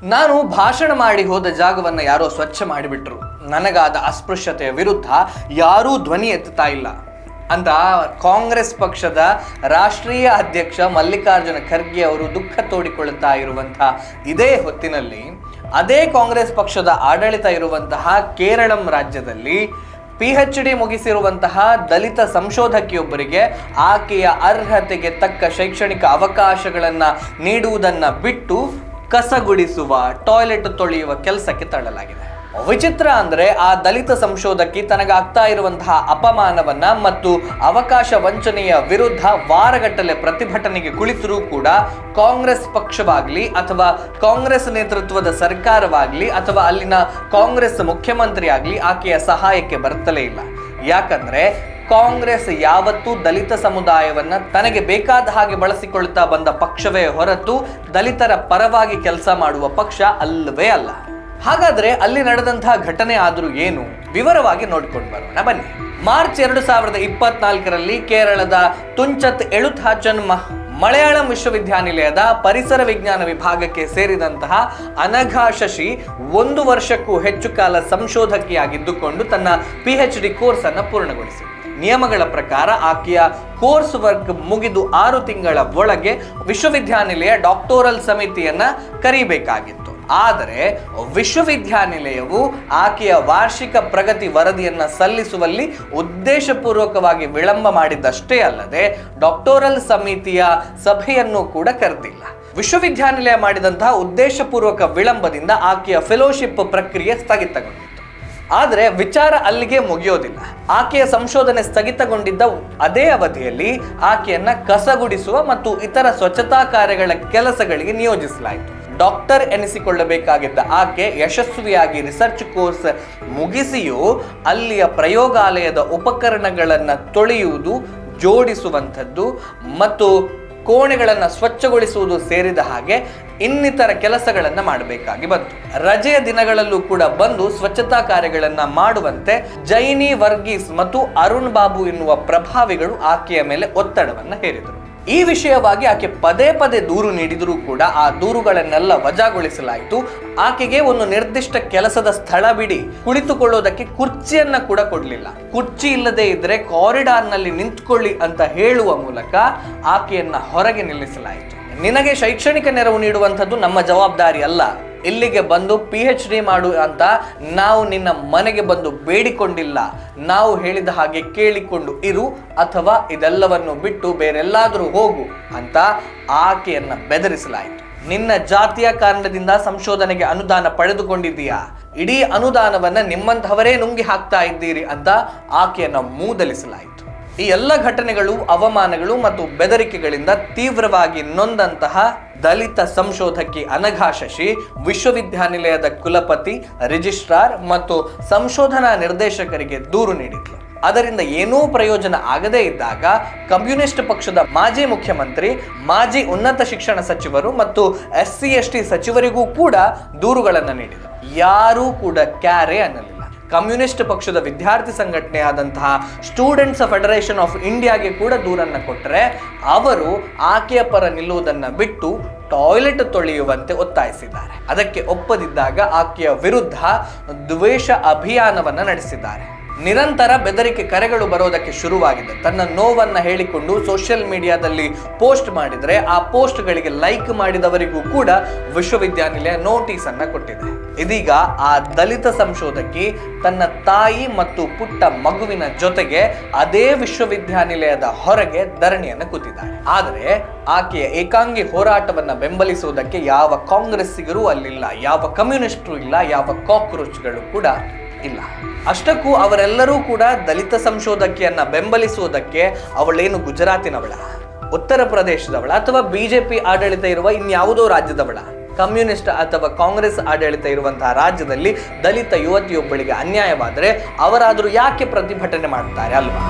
ನಾನು ಭಾಷಣ ಮಾಡಿ ಹೋದ ಜಾಗವನ್ನು ಯಾರೋ ಸ್ವಚ್ಛ ಮಾಡಿಬಿಟ್ರು, ನನಗಾದ ಅಸ್ಪೃಶ್ಯತೆಯ ವಿರುದ್ಧ ಯಾರೂ ಧ್ವನಿ ಎತ್ತುತ್ತಾ ಇಲ್ಲ ಅಂತ ಕಾಂಗ್ರೆಸ್ ಪಕ್ಷದ ರಾಷ್ಟ್ರೀಯ ಅಧ್ಯಕ್ಷ ಮಲ್ಲಿಕಾರ್ಜುನ ಖರ್ಗೆ ಅವರು ದುಃಖ ತೋಡಿಕೊಳ್ಳುತ್ತಾ ಇರುವಂತಹ ಇದೇ ಹೊತ್ತಿನಲ್ಲಿ ಅದೇ ಕಾಂಗ್ರೆಸ್ ಪಕ್ಷದ ಆಡಳಿತ ಇರುವಂತಹ ಕೇರಳಂ ರಾಜ್ಯದಲ್ಲಿ PhD ಮುಗಿಸಿರುವಂತಹ ದಲಿತ ಸಂಶೋಧಕಿಯೊಬ್ಬರಿಗೆ ಆಕೆಯ ಅರ್ಹತೆಗೆ ತಕ್ಕ ಶೈಕ್ಷಣಿಕ ಅವಕಾಶಗಳನ್ನು ನೀಡುವುದನ್ನು ಬಿಟ್ಟು ಕಸಗುಡಿಸುವ, ಟಾಯ್ಲೆಟ್ ತೊಳೆಯುವ ಕೆಲಸಕ್ಕೆ ತಳ್ಳಲಾಗಿದೆ. ವಿಚಿತ್ರ ಅಂದ್ರೆ ಆ ದಲಿತ ಸಂಶೋಧಕಿ ತನಗಾಗ್ತಾ ಇರುವಂತಹ ಅಪಮಾನವನ್ನ ಮತ್ತು ಅವಕಾಶ ವಂಚನೆಯ ವಿರುದ್ಧ ವಾರಗಟ್ಟಲೆ ಪ್ರತಿಭಟನೆಗೆ ಕುಳಿತರೂ ಕೂಡ ಕಾಂಗ್ರೆಸ್ ಪಕ್ಷವಾಗ್ಲಿ ಅಥವಾ ಕಾಂಗ್ರೆಸ್ ನೇತೃತ್ವದ ಸರ್ಕಾರವಾಗ್ಲಿ ಅಥವಾ ಅಲ್ಲಿನ ಕಾಂಗ್ರೆಸ್ ಮುಖ್ಯಮಂತ್ರಿ ಆಗ್ಲಿ ಆಕೆಯ ಸಹಾಯಕ್ಕೆ ಬರ್ತಲೇ ಇಲ್ಲ. ಯಾಕಂದ್ರೆ ಕಾಂಗ್ರೆಸ್ ಯಾವತ್ತೂ ದಲಿತ ಸಮುದಾಯವನ್ನ ತನಗೆ ಬೇಕಾದ ಹಾಗೆ ಬಳಸಿಕೊಳ್ತಾ ಬಂದ ಪಕ್ಷವೇ ಹೊರತು ದಲಿತರ ಪರವಾಗಿ ಕೆಲಸ ಮಾಡುವ ಪಕ್ಷ ಅಲ್ಲವೇ ಅಲ್ಲ. ಹಾಗಾದ್ರೆ ಅಲ್ಲಿ ನಡೆದಂತಹ ಘಟನೆ ಆದ್ರೂ ಏನು, ವಿವರವಾಗಿ ನೋಡ್ಕೊಂಡು ಬರೋಣ ಬನ್ನಿ. ಮಾರ್ಚ್ 2024ರಲ್ಲಿ ಕೇರಳದ ತುಂಚತ್ ಎಳುಥಾಚನ್ ಮಲಯಾಳಂ ವಿಶ್ವವಿದ್ಯಾನಿಲಯದ ಪರಿಸರ ವಿಜ್ಞಾನ ವಿಭಾಗಕ್ಕೆ ಸೇರಿದಂತಹ ಅನಘಾ ಶಶಿ 1 ವರ್ಷಕ್ಕೂ ಹೆಚ್ಚು ಕಾಲ ಸಂಶೋಧಕಿಯಾಗಿದ್ದುಕೊಂಡು ತನ್ನ PhD ಕೋರ್ಸ್ ಅನ್ನು ಪೂರ್ಣಗೊಳಿಸಿ. ನಿಯಮಗಳ ಪ್ರಕಾರ ಆಕೆಯ ಕೋರ್ಸ್ ವರ್ಕ್ ಮುಗಿದು 6 ತಿಂಗಳ ಒಳಗೆ ವಿಶ್ವವಿದ್ಯಾನಿಲಯ ಡಾಕ್ಟೋರಲ್ ಸಮಿತಿಯನ್ನ ಕರೀಬೇಕಾಗಿತ್ತು. ಆದರೆ ವಿಶ್ವವಿದ್ಯಾನಿಲಯವು ಆಕೆಯ ವಾರ್ಷಿಕ ಪ್ರಗತಿ ವರದಿಯನ್ನ ಸಲ್ಲಿಸುವಲ್ಲಿ ಉದ್ದೇಶಪೂರ್ವಕವಾಗಿ ವಿಳಂಬ ಮಾಡಿದ್ದಷ್ಟೇ ಅಲ್ಲದೆ ಡಾಕ್ಟೋರಲ್ ಸಮಿತಿಯ ಸಭೆಯನ್ನು ಕೂಡ ಕರೆದಿಲ್ಲ. ವಿಶ್ವವಿದ್ಯಾನಿಲಯ ಮಾಡಿದಂತಹ ಉದ್ದೇಶಪೂರ್ವಕ ವಿಳಂಬದಿಂದ ಆಕೆಯ ಫೆಲೋಶಿಪ್ ಪ್ರಕ್ರಿಯೆ ಸ್ಥಗಿತಗೊಂಡಿತು. ಆದರೆ ವಿಚಾರ ಅಲ್ಲಿಗೆ ಮುಗಿಯೋದಿಲ್ಲ. ಆಕೆಯ ಸಂಶೋಧನೆ ಸ್ಥಗಿತಗೊಂಡಿದ್ದ ಅದೇ ಅವಧಿಯಲ್ಲಿ ಆಕೆಯನ್ನ ಕಸಗುಡಿಸುವ ಮತ್ತು ಇತರ ಸ್ವಚ್ಛತಾ ಕಾರ್ಯಗಳ ಕೆಲಸಗಳಿಗೆ ನಿಯೋಜಿಸಲಾಯಿತು. ಡಾಕ್ಟರ್ ಎನಿಸಿಕೊಳ್ಳಬೇಕಾಗಿದ್ದ ಆಕೆ ಯಶಸ್ವಿಯಾಗಿ ರಿಸರ್ಚ್ ಕೋರ್ಸ್ ಮುಗಿಸಿಯೂ ಅಲ್ಲಿಯ ಪ್ರಯೋಗಾಲಯದ ಉಪಕರಣಗಳನ್ನು ತೊಳೆಯುವುದು, ಜೋಡಿಸುವಂಥದ್ದು ಮತ್ತು ಕೋಣೆಗಳನ್ನು ಸ್ವಚ್ಛಗೊಳಿಸುವುದು ಸೇರಿದ ಹಾಗೆ ಇನ್ನಿತರ ಕೆಲಸಗಳನ್ನು ಮಾಡಬೇಕಾಗಿ ಬಂತು. ರಜೆಯ ದಿನಗಳಲ್ಲೂ ಕೂಡ ಬಂದು ಸ್ವಚ್ಛತಾ ಕಾರ್ಯಗಳನ್ನು ಮಾಡುವಂತೆ ಜೈನಿ ವರ್ಗೀಸ್ ಮತ್ತು ಅರುಣ್ ಬಾಬು ಎನ್ನುವ ಪ್ರಭಾವಿಗಳು ಆಕೆಯ ಮೇಲೆ ಒತ್ತಡವನ್ನು ಹೇರಿದರು. ಈ ವಿಷಯವಾಗಿ ಆಕೆ ಪದೇ ಪದೇ ದೂರು ನೀಡಿದರೂ ಕೂಡ ಆ ದೂರುಗಳನ್ನೆಲ್ಲ ವಜಾಗೊಳಿಸಲಾಯಿತು. ಆಕೆಗೆ ಒಂದು ನಿರ್ದಿಷ್ಟ ಕೆಲಸದ ಸ್ಥಳ ಬಿಡಿ ಕುಳಿತುಕೊಳ್ಳೋದಕ್ಕೆ ಕುರ್ಚಿಯನ್ನ ಕೂಡ ಕೊಡಲಿಲ್ಲ. ಕುರ್ಚಿ ಇಲ್ಲದೆ ಇದ್ರೆ ಕಾರಿಡಾರ್ನಲ್ಲಿ ನಿಂತ್ಕೊಳ್ಳಿ ಅಂತ ಹೇಳುವ ಮೂಲಕ ಆಕೆಯನ್ನ ಹೊರಗೆ ನಿಲ್ಲಿಸಲಾಯಿತು. ನಿನಗೆ ಶೈಕ್ಷಣಿಕ ನೆರವು ನೀಡುವಂಥದ್ದು ನಮ್ಮ ಜವಾಬ್ದಾರಿ ಅಲ್ಲ, ಇಲ್ಲಿಗೆ ಬಂದು PhD ಮಾಡು ಅಂತ ನಾವು ನಿನ್ನ ಮನೆಗೆ ಬಂದು ಬೇಡಿಕೊಂಡಿಲ್ಲ, ನಾವು ಹೇಳಿದ ಹಾಗೆ ಕೇಳಿಕೊಂಡು ಇರು ಅಥವಾ ಇದೆಲ್ಲವನ್ನು ಬಿಟ್ಟು ಬೇರೆಲ್ಲಾದರೂ ಹೋಗು ಅಂತ ಆಕೆಯನ್ನ ಬೆದರಿಸಲಾಯಿತು. ನಿನ್ನ ಜಾತಿಯ ಕಾರಣದಿಂದ ಸಂಶೋಧನೆಗೆ ಅನುದಾನ ಪಡೆದುಕೊಂಡಿದ್ದೀಯಾ, ಇಡೀ ಅನುದಾನವನ್ನ ನಿಮ್ಮಂತಹವರೇ ನುಂಗಿ ಹಾಕ್ತಾ ಇದ್ದೀರಿ ಅಂತ ಆಕೆಯನ್ನ ಮೂದಲಿಸಲಾಯಿತು. ಈ ಎಲ್ಲ ಘಟನೆಗಳು, ಅವಮಾನಗಳು ಮತ್ತು ಬೆದರಿಕೆಗಳಿಂದ ತೀವ್ರವಾಗಿ ನೊಂದಂತಹ ದಲಿತ ಸಂಶೋಧಕಿ ಅನಘಾ ಶಶಿ ವಿಶ್ವವಿದ್ಯಾನಿಲಯದ ಕುಲಪತಿ, ರಿಜಿಸ್ಟ್ರಾರ್ ಮತ್ತು ಸಂಶೋಧನಾ ನಿರ್ದೇಶಕರಿಗೆ ದೂರು ನೀಡಿದ್ಲು. ಅದರಿಂದ ಏನೂ ಪ್ರಯೋಜನ ಆಗದೇ ಇದ್ದಾಗ ಕಮ್ಯುನಿಸ್ಟ್ ಪಕ್ಷದ ಮಾಜಿ ಮುಖ್ಯಮಂತ್ರಿ, ಮಾಜಿ ಉನ್ನತ ಶಿಕ್ಷಣ ಸಚಿವರು ಮತ್ತು SC/ST ಸಚಿವರಿಗೂ ಕೂಡ ದೂರುಗಳನ್ನು ನೀಡಿದರು. ಯಾರೂ ಕೂಡ ಕ್ಯಾರೆ ಅನ್ನಲಿಲ್ಲ. ಕಮ್ಯುನಿಸ್ಟ್ ಪಕ್ಷದ ವಿದ್ಯಾರ್ಥಿ ಸಂಘಟನೆಯಾದಂತಹ ಸ್ಟೂಡೆಂಟ್ಸ್ ಫೆಡರೇಷನ್ ಆಫ್ ಇಂಡಿಯಾಗೆ ಕೂಡ ದೂರನ್ನು ಕೊಟ್ಟರೆ ಅವರು ಆಕೆಯ ಪರ ನಿಲ್ಲುವುದನ್ನು ಬಿಟ್ಟು ಟಾಯ್ಲೆಟ್ ತೊಳೆಯುವಂತೆ ಒತ್ತಾಯಿಸಿದ್ದಾರೆ. ಅದಕ್ಕೆ ಒಪ್ಪದಿದ್ದಾಗ ಆಕೆಯ ವಿರುದ್ಧ ದ್ವೇಷ ಅಭಿಯಾನವನ್ನು ನಡೆಸಿದ್ದಾರೆ. ನಿರಂತರ ಬೆದರಿಕೆ ಕರೆಗಳು ಬರೋದಕ್ಕೆ ಶುರುವಾಗಿದೆ. ತನ್ನ ನೋವನ್ನ ಹೇಳಿಕೊಂಡು ಸೋಷಿಯಲ್ ಮೀಡಿಯಾದಲ್ಲಿ ಪೋಸ್ಟ್ ಮಾಡಿದರೆ ಆ ಪೋಸ್ಟ್ಗಳಿಗೆ ಲೈಕ್ ಮಾಡಿದವರಿಗೂ ಕೂಡ ವಿಶ್ವವಿದ್ಯಾನಿಲಯ ನೋಟಿಸ್ ಅನ್ನ ಕೊಟ್ಟಿದೆ. ಇದೀಗ ಆ ದಲಿತ ಸಂಶೋಧಕಿ ತನ್ನ ತಾಯಿ ಮತ್ತು ಪುಟ್ಟ ಮಗುವಿನ ಜೊತೆಗೆ ಅದೇ ವಿಶ್ವವಿದ್ಯಾನಿಲಯದ ಹೊರಗೆ ಧರಣಿಯನ್ನು ಕೂತಿದ್ದಾಳೆ. ಆದರೆ ಆಕೆಯ ಏಕಾಂಗಿ ಹೋರಾಟವನ್ನ ಬೆಂಬಲಿಸುವುದಕ್ಕೆ ಯಾವ ಕಾಂಗ್ರೆಸ್ಸಿಗರೂ ಅಲ್ಲಿಲ್ಲ, ಯಾವ ಕಮ್ಯುನಿಸ್ಟರು ಇಲ್ಲ, ಯಾವ ಕಾಕ್ರೋಚ್ಗಳು ಕೂಡ ಇಲ್ಲ. ಅಷ್ಟಕ್ಕೂ ಅವರೆಲ್ಲರೂ ಕೂಡ ದಲಿತ ಸಂಶೋಧಕಿಯನ್ನ ಬೆಂಬಲಿಸುವುದಕ್ಕೆ ಅವಳೇನು ಗುಜರಾತಿನವಳ, ಉತ್ತರ ಪ್ರದೇಶದವಳ ಅಥವಾ BJP ಆಡಳಿತ ಇರುವ ಇನ್ಯಾವುದೋ ರಾಜ್ಯದವಳ? ಕಮ್ಯುನಿಸ್ಟ್ ಅಥವಾ ಕಾಂಗ್ರೆಸ್ ಆಡಳಿತ ಇರುವಂತಹ ರಾಜ್ಯದಲ್ಲಿ ದಲಿತ ಯುವತಿಯೊಬ್ಬಳಿಗೆ ಅನ್ಯಾಯವಾದರೆ ಅವರಾದರೂ ಯಾಕೆ ಪ್ರತಿಭಟನೆ ಮಾಡ್ತಾರೆ ಅಲ್ವಾ?